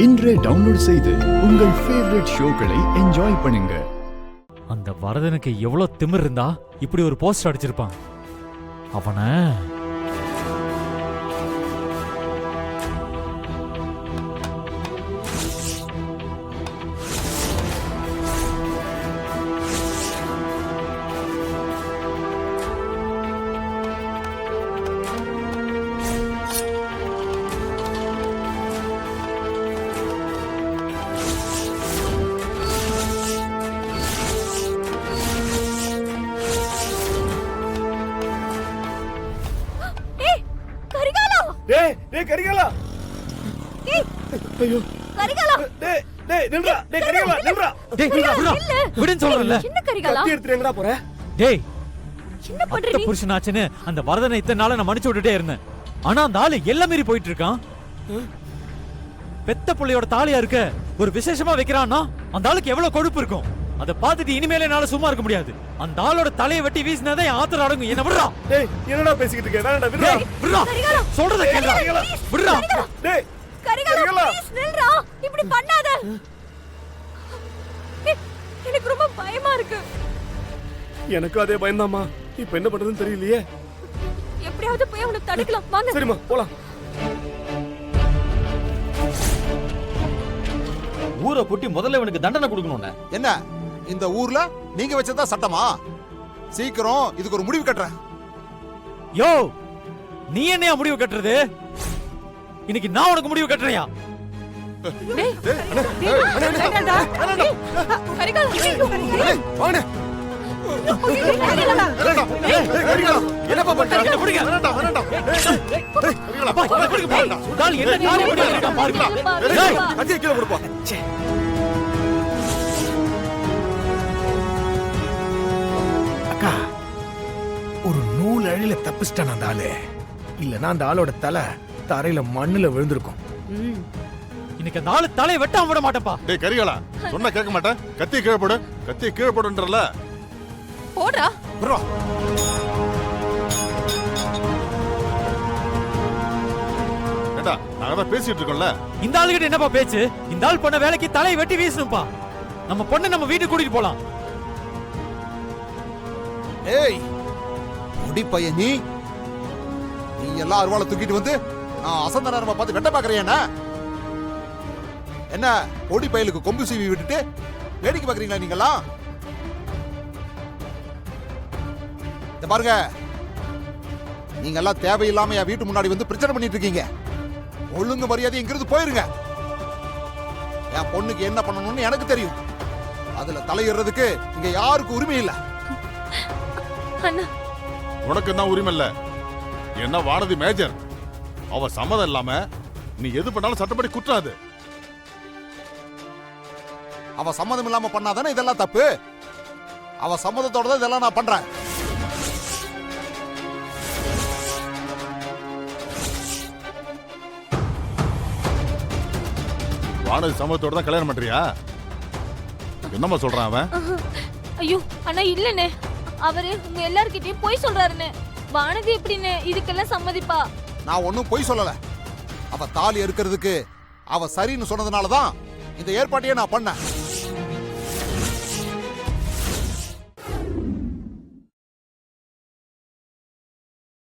இன்றே டவுன்லோட் செய்து உங்கள் ஃபேவரட் ஷோக்களை என்ஜாய் பண்ணுங்க. அந்த வரதனுக்கு எவ்வளவு திமிர் இருந்தா இப்படி ஒரு போஸ்ட் அடிச்சிருப்பான். அவனை கரிகாலா ஐயோ கரிகாலா டேய் டேய் நில்றா டேய் கரிகாலா நில்றா டேய் விடுன்னு சொல்றேன்ல. என்ன கரிகாலா கத்தி எடுத்து எங்கடா போற? டேய் என்ன பண்ற நீ? புருஷனாச்சுன்னு அந்த வரதனை இத்தனை நாளா நான் மன்னிச்சு விட்டுட்டே இருந்தேன். ஆனா அந்த ஆளு எல்லாம் மீறி போயிட்டு இருக்கான். பெத்த புள்ளையோட தாலியா இருக்க ஒரு விசேஷமா வைக்கிறான்னா அந்த ஆளுக்கு எவ்வளவு கொழுப்பு இருக்கும். அத பாத்துட்டு இனிமேல என்னால சும்மா இருக்க முடியாது. அந்த ஆளோட தலையை வெட்டி வீசினாதான் என் ஆத்திரம் அடங்கும். என்ன விடுறா? டேய் என்னடா பேசிக்கிட்டு இருக்க? வேணாடா விடுடா. விடுறா. சொல்றத கேளுடா. விடுடா. டேய் கரிகாலா ப்ளீஸ் நில்றா. இப்படி பண்ணாத. எனக்கு ரொம்ப பயமா இருக்கு. எனக்கு அதே பயம்தாம்மா. இப்போ என்ன பண்றதுன்னு தெரியலையே. எப்படியாவது போய் அவனை தடுக்கலாம். வாங்க. சரிம்மா போலாம். ஊரை கூட்டி முதல்ல இவனுக்கு தண்டனை கொடுக்கணும்னு. என்ன இந்த ஊர்ல நீங்க வச்சதா சட்டமா? சீக்கிரம் இதுக்கு ஒரு முடிவு கட்டுறேன். யோ நீ என்னையா முடிவு கட்டுறது? இன்னைக்கு நான் உனக்கு முடிவு கட்டுறியா? என்னப்பா பண்றீங்க? அக்கா ஒரு நூல் அழில தப்பிச்சிட்டான் அந்த ஆளு. இல்லனா அந்த ஆளோட தலை தரையில மண்ணுல விழுந்திருக்கும். இன்னைக்கு அந்த ஆளு தலையை வெட்டாம விட மாட்டேப்பா. டேய் கரிகாலா சொன்னா கேட்க மாட்டேன். கத்தியை கீழே போடு. கத்தியை கீழே போடுன்றல. போடா. விடுறா. ஏடா நாங்க தான் பேசிட்டு இருக்கோம்ல. இந்த ஆளுகிட்ட என்னப்பா பேச்சு? இந்த ஆள் பண்ண வேலைக்கு தலையை வெட்டி வீசணும்பா. நம்ம பொண்ணை நம்ம வீட்டுக்கு கூட்டிட்டு போலாம். ஏய் முடி பையன் நீ எல்லாம் அருவாளை தூக்கிட்டு வந்து நான் அசந்த நேரமா பார்த்து வெட்ட பாக்குறேன். என்ன பொடி பயலுக்கு கொம்பு சீவி விட்டுட்டு வேடிக்கை பாக்குறீங்களா நீங்களா? இந்த பாருங்க நீங்க எல்லாம் தேவையில்லாம என் வீட்டு முன்னாடி வந்து பிரச்சனை பண்ணிட்டு இருக்கீங்க. ஒழுங்கு மரியாதை இங்கிருந்து போயிருங்க. என் பொண்ணுக்கு என்ன பண்ணணும்னு எனக்கு தெரியும். அதுல தலையிடுறதுக்கு இங்க யாருக்கும் உரிமை இல்ல. உனக்கு என்ன உரிமை இல்ல? என்ன வானதி மேஜர், அவ சம்மதம் இல்லாம நீ எது பண்ணாலும் சட்டப்படி குற்றாது. அவ சம்மதம் இல்லாம பண்ணாதானே இதெல்லாம் தப்பு. அவ சம்மதத்தோட தான் இதெல்லாம் நான் பண்றேன். வானதி சம்மதத்தோட தான் கல்யாணம் பண்றியா? என்னம்மா சொல்றான் அவன்? ஐயோ அண்ணா இல்லனே, அவரு உங்க எல்லார்கிட்டயும் போய் சொல்றாருன்னு. வானதி எப்படின்னு இதுக்கெல்லாம் சம்மதிப்பா? நான் ஒன்னும் போய் சொல்லல. அவ தாலி இருக்கிறதுக்கு அவ சரின்னு சொன்னதுனாலதான் இந்த ஏற்பாட்டையே நான் பண்ணேன்.